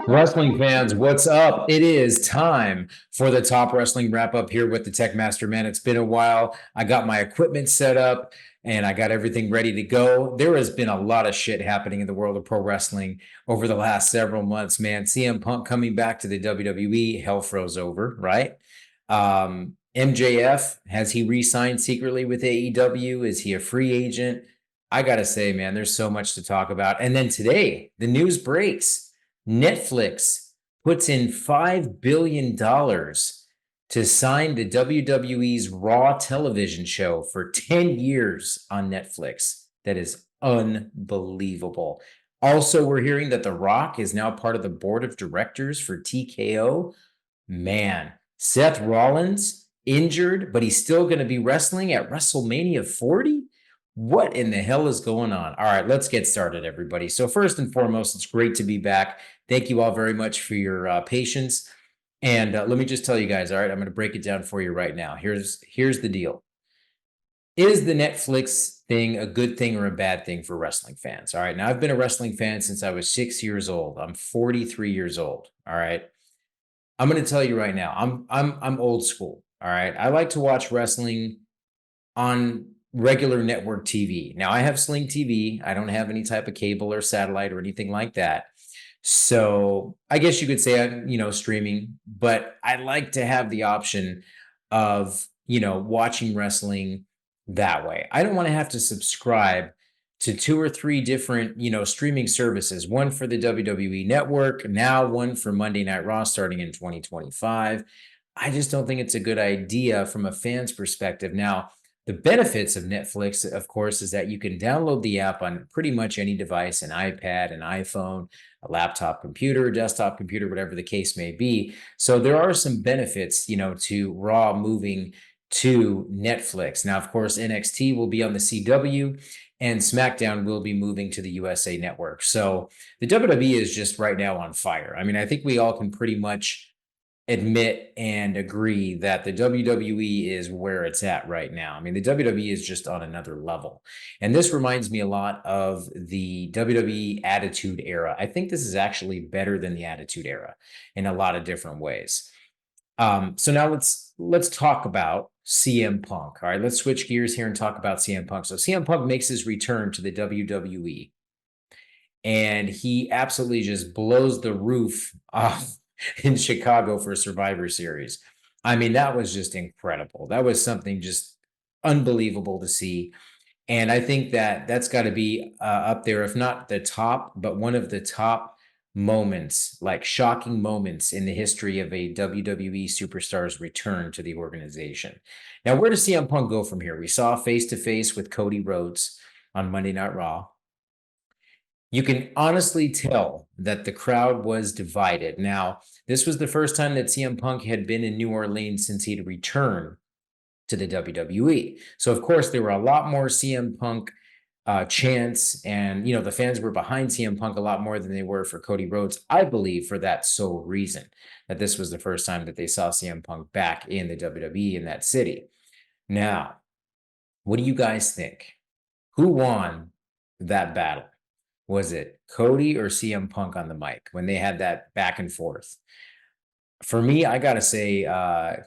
Wrestling fans, what's up? It is time for the Top Wrestling Wrap Up here with the Tekmaster, man. It's been a while. I got my equipment set up and I got everything ready to go. There has been a lot of shit happening in the world of pro wrestling over the last several months, man. CM Punk coming back to the WWE, hell froze over, right? MJF, has he re-signed secretly with AEW? Is he a free agent? I gotta say, man, there's so much to talk about. And then today, the news breaks. Netflix puts in $5 billion to sign the WWE's Raw television show for 10 years on Netflix. That is unbelievable. Also, we're hearing that The Rock is now part of the board of directors for TKO. Man, Seth Rollins injured, but he's still going to be wrestling at WrestleMania 40? What in the hell is going on? All right, let's get started, everybody. So first and foremost, it's great to be back. Thank you all very much for your patience. And let me just tell you guys, all right, I'm going to break it down for you right now. Here's the deal. Is the Netflix thing a good thing or a bad thing for wrestling fans? All right, now I've been a wrestling fan since I was 6 years old. I'm 43 years old. All right, I'm going to tell you right now, I'm old school. All right, I like to watch wrestling on regular network TV. Now I have Sling TV. I don't have any type of cable or satellite or anything like that. So I guess you could say I'm, streaming, but I like to have the option of, watching wrestling that way. I don't want to have to subscribe to 2 or 3 different, streaming services, one for the WWE network, now one for Monday Night Raw starting in 2025. I just don't think it's a good idea from a fan's perspective. Now, the benefits of Netflix, of course, is that you can download the app on pretty much any device, an iPad, an iPhone, a laptop computer, desktop computer, whatever the case may be. So there are some benefits, to Raw moving to Netflix. Now, of course, NXT will be on the CW and SmackDown will be moving to the USA Network. So the WWE is just right now on fire. I mean, I think we all can pretty much admit and agree that the WWE is where it's at right now. I mean, the WWE is just on another level. And this reminds me a lot of the WWE Attitude Era. I think this is actually better than the Attitude Era in a lot of different ways. So now let's talk about CM Punk. All right, let's switch gears here and talk about CM Punk. So CM Punk makes his return to the WWE and he absolutely just blows the roof off in Chicago for Survivor Series. I mean, that was just incredible. That was something just unbelievable to see. And I think that that's got to be up there, if not the top, but one of the top moments, like shocking moments in the history of a WWE superstar's return to the organization. Now, where does CM Punk go from here? We saw face-to-face with Cody Rhodes on Monday Night Raw. You can honestly tell that the crowd was divided. Now, this was the first time that CM Punk had been in New Orleans since he'd returned to the WWE. So, of course, there were a lot more CM Punk chants, and the fans were behind CM Punk a lot more than they were for Cody Rhodes. I believe for that sole reason that this was the first time that they saw CM Punk back in the WWE in that city. Now, what do you guys think? Who won that battle? Was it Cody or CM Punk on the mic when they had that back and forth? For me, I got to say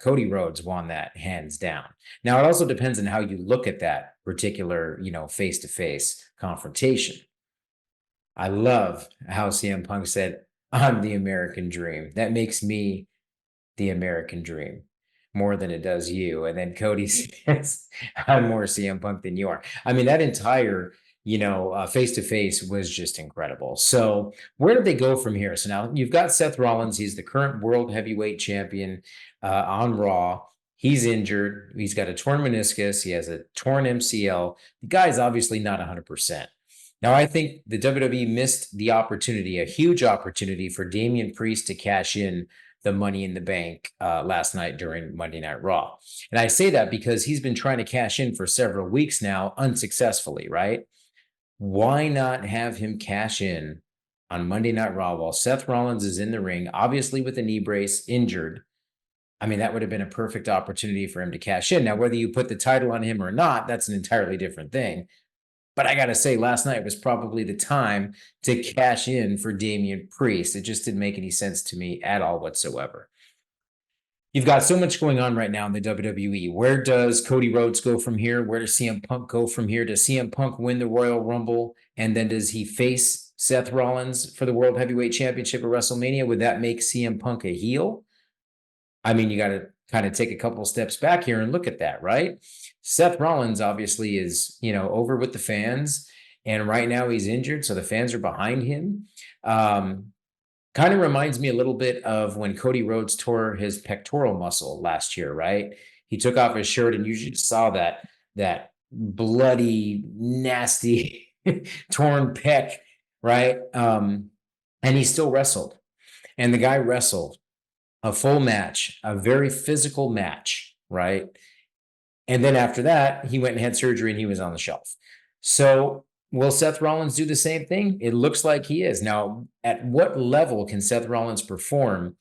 Cody Rhodes won that hands down. Now, it also depends on how you look at that particular, face-to-face confrontation. I love how CM Punk said, "I'm the American dream." That makes me the American dream more than it does you. And then Cody says, "I'm more CM Punk than you are." I mean, that entire face-to-face was just incredible. So where did they go from here? So now you've got Seth Rollins. He's the current world heavyweight champion on Raw. He's injured. He's got a torn meniscus. He has a torn MCL. The guy's obviously not 100%. Now, I think the WWE missed the opportunity, a huge opportunity for Damian Priest to cash in the Money in the Bank last night during Monday Night Raw. And I say that because he's been trying to cash in for several weeks now unsuccessfully, right? Why not have him cash in on Monday Night Raw while Seth Rollins is in the ring, obviously with a knee brace, injured? I mean, that would have been a perfect opportunity for him to cash in. Now, whether you put the title on him or not, that's an entirely different thing. But I got to say, last night was probably the time to cash in for Damian Priest. It just didn't make any sense to me at all whatsoever. You've got so much going on right now in the WWE. Where does Cody Rhodes go from here? Where does CM Punk go from here? Does CM Punk win the Royal Rumble? And then does he face Seth Rollins for the World Heavyweight Championship at WrestleMania? Would that make CM Punk a heel? I mean, you got to kind of take a couple steps back here and look at that, right? Seth Rollins obviously is, over with the fans. And right now he's injured, so the fans are behind him. Kind of reminds me a little bit of when Cody Rhodes tore his pectoral muscle last year, right? He took off his shirt and you just saw that bloody, nasty, torn pec, right? And he still wrestled. And the guy wrestled a full match, a very physical match, right? And then after that, he went and had surgery and he was on the shelf. So will Seth Rollins do the same thing? It looks like he is. Now, at what level can Seth Rollins perform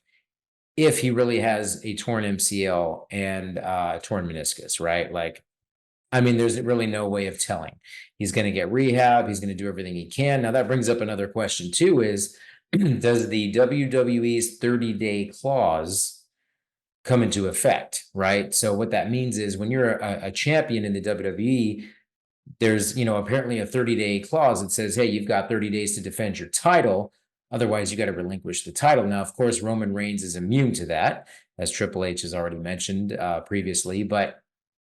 if he really has a torn MCL and torn meniscus, right? Like, I mean, there's really no way of telling. He's going to get rehab. He's going to do everything he can. Now, that brings up another question, too, is does the WWE's 30-day clause come into effect, right? So what that means is when you're a champion in the WWE, there's, apparently a 30-day clause that says, hey, you've got 30 days to defend your title. Otherwise, you got to relinquish the title. Now, of course, Roman Reigns is immune to that, as Triple H has already mentioned previously. But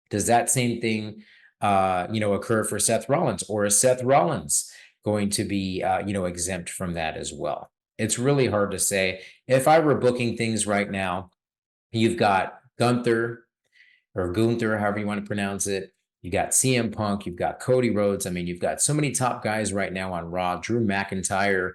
does that same thing, occur for Seth Rollins? Or is Seth Rollins going to be, exempt from that as well? It's really hard to say. If I were booking things right now, you've got Gunther, however you want to pronounce it. You got CM Punk, you've got Cody Rhodes. I mean, you've got so many top guys right now on Raw. Drew McIntyre.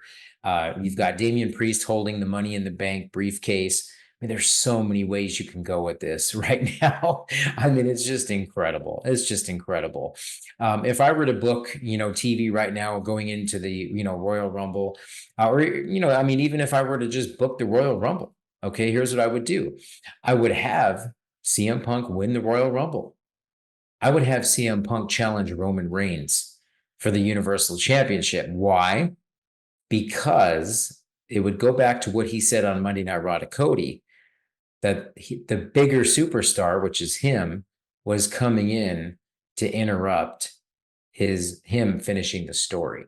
You've got Damian Priest holding the Money in the Bank briefcase. I mean, there's so many ways you can go with this right now. I mean, it's just incredible. It's just incredible. If I were to book, TV right now going into the, Royal Rumble, even if I were to just book the Royal Rumble, okay, here's what I would do. I would have CM Punk win the Royal Rumble. I would have CM Punk challenge Roman Reigns for the Universal Championship. Why? Because it would go back to what he said on Monday Night Raw to Cody, that the bigger superstar, which is him, was coming in to interrupt him finishing the story.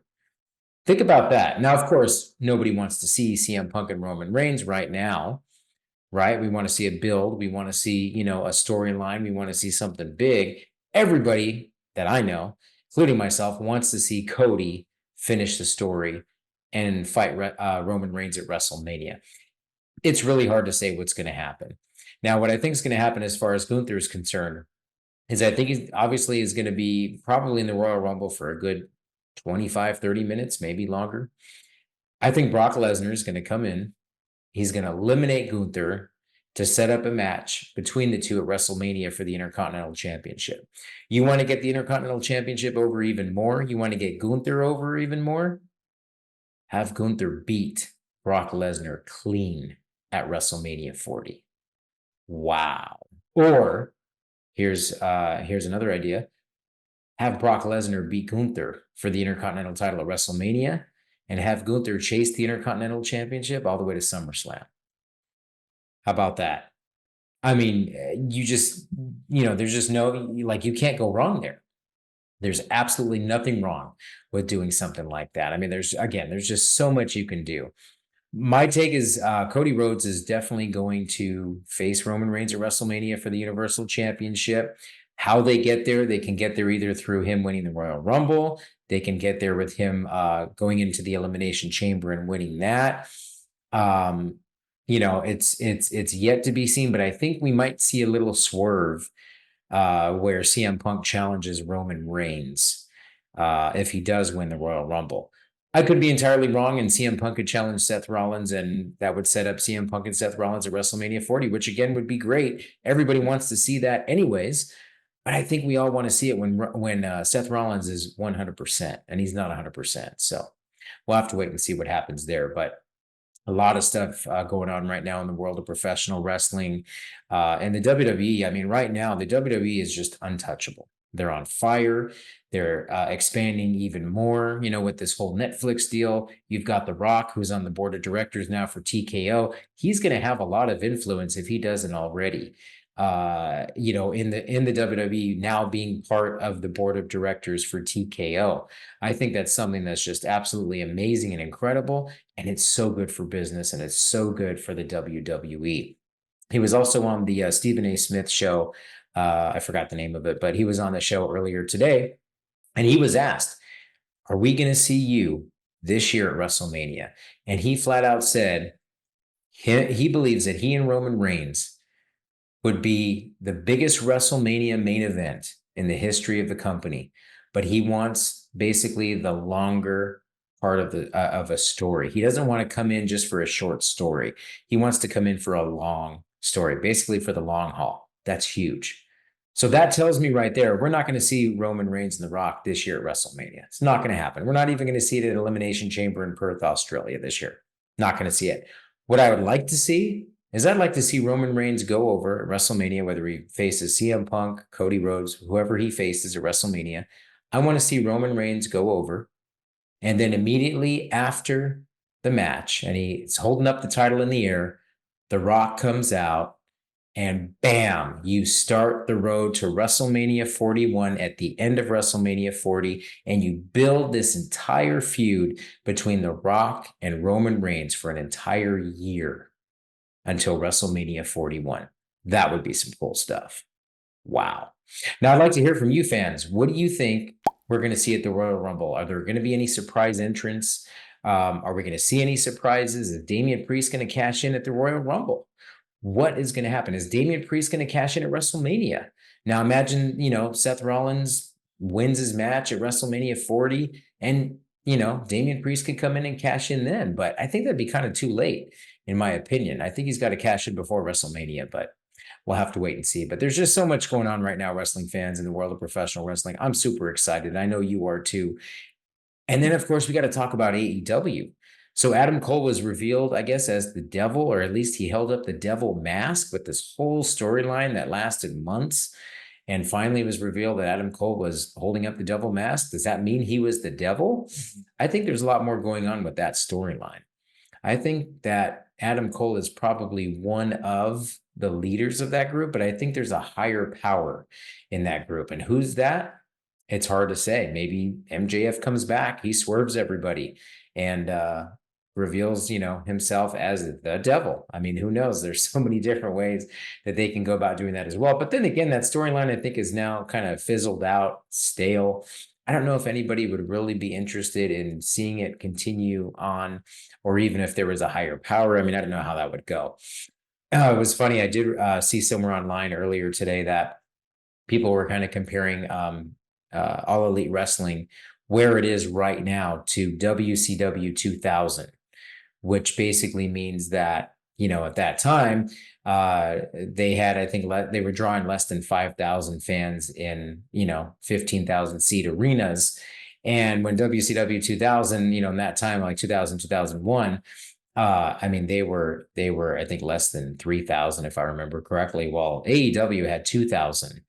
Think about that. Now, of course, nobody wants to see CM Punk and Roman Reigns right now, right? We want to see a build. We want to see, a storyline. We want to see something big. Everybody that I know, including myself, wants to see Cody finish the story and fight Roman Reigns at WrestleMania. It's really hard to say what's going to happen. Now, what I think is going to happen as far as Gunther is concerned is I think he obviously is going to be probably in the Royal Rumble for a good 25, 30 minutes, maybe longer. I think Brock Lesnar is going to come in. He's going to eliminate Gunther to set up a match between the two at WrestleMania for the Intercontinental Championship. You want to get the Intercontinental Championship over even more? You want to get Gunther over even more? Have Gunther beat Brock Lesnar clean at WrestleMania 40. Wow. Or here's another idea. Have Brock Lesnar beat Gunther for the Intercontinental title at WrestleMania and have Gunther chase the Intercontinental Championship all the way to SummerSlam. How about that? I mean, you just, there's just you can't go wrong there. There's absolutely nothing wrong with doing something like that. I mean, there's just so much you can do. My take is Cody Rhodes is definitely going to face Roman Reigns at WrestleMania for the Universal Championship. How they get there, they can get there either through him winning the Royal Rumble. They can get there with him going into the Elimination Chamber and winning that. It's yet to be seen, but I think we might see a little swerve where CM Punk challenges Roman Reigns if he does win the Royal Rumble. I could be entirely wrong, and CM Punk could challenge Seth Rollins, and that would set up CM Punk and Seth Rollins at WrestleMania 40, which again would be great. Everybody wants to see that anyways, but I think we all want to see it when Seth Rollins is 100%, and he's not 100%. So we'll have to wait and see what happens there. But a lot of stuff going on right now in the world of professional wrestling and the WWE. I mean, right now, the WWE is just untouchable. They're on fire. They're expanding even more, with this whole Netflix deal. You've got The Rock, who's on the board of directors now for TKO. He's going to have a lot of influence if he doesn't already. In the WWE, now being part of the board of directors for TKO. I think that's something that's just absolutely amazing and incredible. And it's so good for business, and it's so good for the WWE. He was also on the Stephen A. Smith show. I forgot the name of it, but he was on the show earlier today, and he was asked, "Are we going to see you this year at WrestleMania?" And he flat out said he believes that he and Roman Reigns would be the biggest WrestleMania main event in the history of the company, but he wants basically the longer part of a story. He doesn't want to come in just for a short story. He wants to come in for a long story, basically for the long haul. That's huge. So that tells me right there, we're not going to see Roman Reigns and The Rock this year at WrestleMania. It's not going to happen. We're not even going to see it at Elimination Chamber in Perth, Australia this year. Not going to see it. What I would like to see is I'd like to see Roman Reigns go over at WrestleMania, whether he faces CM Punk, Cody Rhodes, whoever he faces at WrestleMania. I want to see Roman Reigns go over, and then immediately after the match, and he's holding up the title in the air, The Rock comes out, and bam, you start the road to WrestleMania 41 at the end of WrestleMania 40, and you build this entire feud between The Rock and Roman Reigns for an entire year until WrestleMania 41. That would be some cool stuff. Wow. Now, I'd like to hear from you fans. What do you think we're going to see at the Royal Rumble? Are there going to be any surprise entrants? Are we going to see any surprises? Is Damian Priest going to cash in at the Royal Rumble? What is going to happen? Is Damian Priest going to cash in at WrestleMania? Now, imagine, Seth Rollins wins his match at WrestleMania 40, and, Damian Priest could come in and cash in then. But I think that'd be kind of too late, in my opinion. I think he's got to cash in before WrestleMania, but we'll have to wait and see. But there's just so much going on right now, wrestling fans, in the world of professional wrestling. I'm super excited. I know you are too. And then, of course, we got to talk about AEW. So Adam Cole was revealed, I guess, as the devil, or at least he held up the devil mask with this whole storyline that lasted months. And finally, it was revealed that Adam Cole was holding up the devil mask. Does that mean he was the devil? I think there's a lot more going on with that storyline. I think that Adam Cole is probably one of the leaders of that group, but I think there's a higher power in that group. And who's that? It's hard to say. Maybe MJF comes back. He swerves everybody and reveals, himself as the devil. I mean, who knows? There's so many different ways that they can go about doing that as well. But then again, that storyline, I think, is now kind of fizzled out, stale. I don't know if anybody would really be interested in seeing it continue on, or even if there was a higher power. I mean, I don't know how that would go. It was funny. I did see somewhere online earlier today that people were kind of comparing All Elite Wrestling, where it is right now, to WCW 2000, which basically means that, at that time, they had, I think, they were drawing less than 5,000 fans in, 15,000 seat arenas. And when WCW 2000, in that time, like 2000, 2001, I mean, they were, I think, less than 3,000, if I remember correctly, while AEW had 2,000.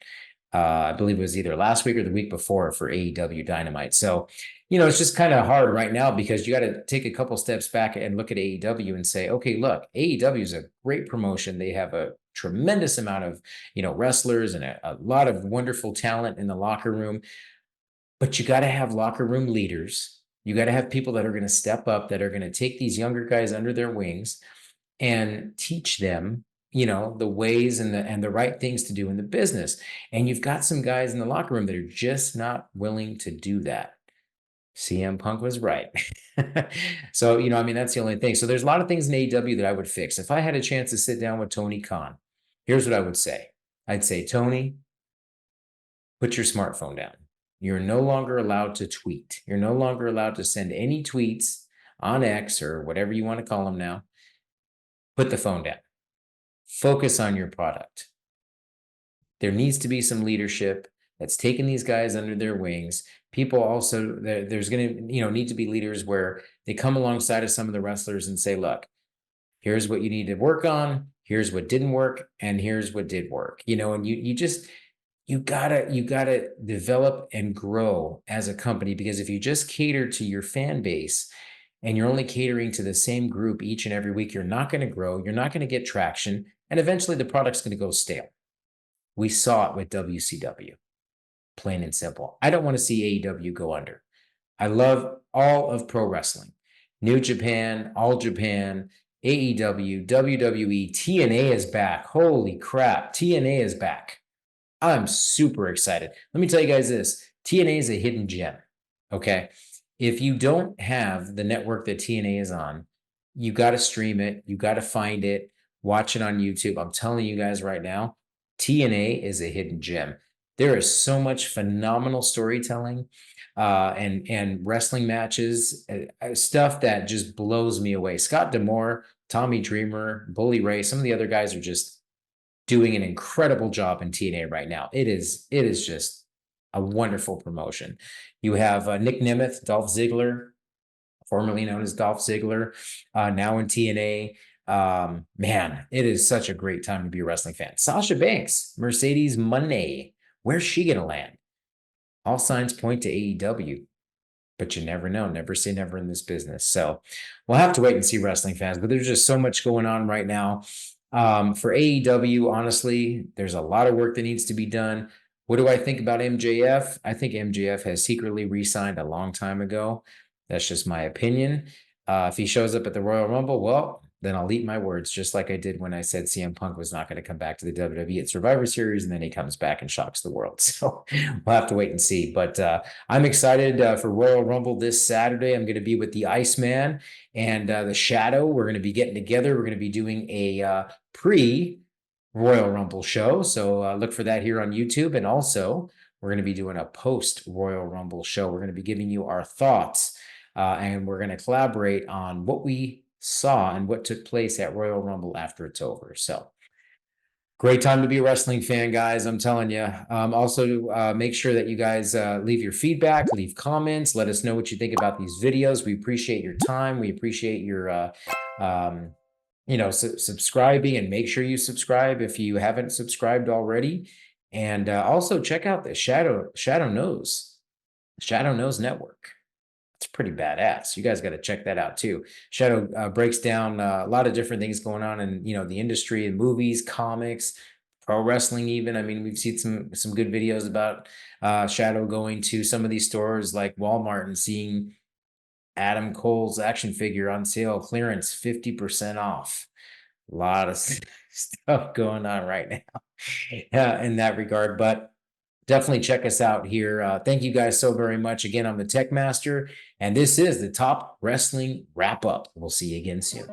I believe it was either last week or the week before for AEW Dynamite. So, it's just kind of hard right now, because you got to take a couple steps back and look at AEW and say, okay, look, AEW is a great promotion. They have a tremendous amount of, wrestlers and a lot of wonderful talent in the locker room. But you got to have locker room leaders. You got to have people that are going to step up, that are going to take these younger guys under their wings and teach them, the ways and the right things to do in the business. And you've got some guys in the locker room that are just not willing to do that. CM Punk was right. So, I mean, that's the only thing. So there's a lot of things in AEW that I would fix. If I had a chance to sit down with Tony Khan, here's what I would say. I'd say, Tony, put your smartphone down. You're no longer allowed to tweet. You're no longer allowed to send any tweets on X or whatever you want to call them now. Put the phone down. Focus on your product. There needs to be some leadership that's taking these guys under their wings. People also, there's going to, need to be leaders where they come alongside of some of the wrestlers and say, look, here's what you need to work on. Here's what didn't work. And here's what did work, and you just, you gotta develop and grow as a company, because if you just cater to your fan base and you're only catering to the same group each and every week, you're not going to grow, you're not going to get traction, and eventually the product's going to go stale. We saw it with WCW, plain and simple. I don't want to see AEW go under. I love all of pro wrestling. New Japan, All Japan, AEW, WWE, TNA is back. Holy crap, TNA is back. I'm super excited. Let me tell you guys this. TNA is a hidden gem. Okay. If you don't have the network that TNA is on, you got to stream it. You got to find it, watch it on YouTube. I'm telling you guys right now, TNA is a hidden gem. There is so much phenomenal storytelling and wrestling matches, stuff that just blows me away. Scott D'Amore, Tommy Dreamer, Bully Ray, some of the other guys are just doing an incredible job in TNA right now. It is just a wonderful promotion. You have Nick Nemeth, Dolph Ziggler, formerly known as Dolph Ziggler, now in TNA. Man, it is such a great time to be a wrestling fan. Sasha Banks, Mercedes Moné, where's she gonna land? All signs point to AEW, but you never know. Never say never in this business. So we'll have to wait and see, wrestling fans. But there's just so much going on right now. For AEW, honestly, there's a lot of work that needs to be done. What do I think about MJF? I think MJF has secretly re-signed a long time ago. That's just my opinion. If he shows up at the Royal Rumble, well, then I'll eat my words, just like I did when I said CM Punk was not going to come back to the WWE at Survivor Series, and then he comes back and shocks the world. So we'll have to wait and see. But I'm excited for Royal Rumble this Saturday. I'm going to be with the Iceman and the Shadow. We're going to be getting together. We're going to be doing a pre-Royal Rumble show. So look for that here on YouTube. And also, we're going to be doing a post-Royal Rumble show. We're going to be giving you our thoughts, and we're going to collaborate on what we saw and what took place at Royal Rumble after it's over. So great time to be a wrestling fan, guys. I'm telling you. Also, make sure that you guys leave your feedback, leave comments, let us know what you think about these videos. We appreciate your time. We appreciate your, subscribing, and make sure you subscribe if you haven't subscribed already. And also check out the Shadow Knows Network. It's pretty badass. You guys got to check that out too. Shadow breaks down a lot of different things going on in the industry, and movies, comics, pro wrestling even. I mean, we've seen some good videos about Shadow going to some of these stores like Walmart and seeing Adam Cole's action figure on sale, clearance, 50% off. A lot of stuff going on right now in that regard, but definitely check us out here. Thank you guys so very much. Again, I'm the Tekmaster, and this is the Top Wrestling Wrap Up. We'll see you again soon.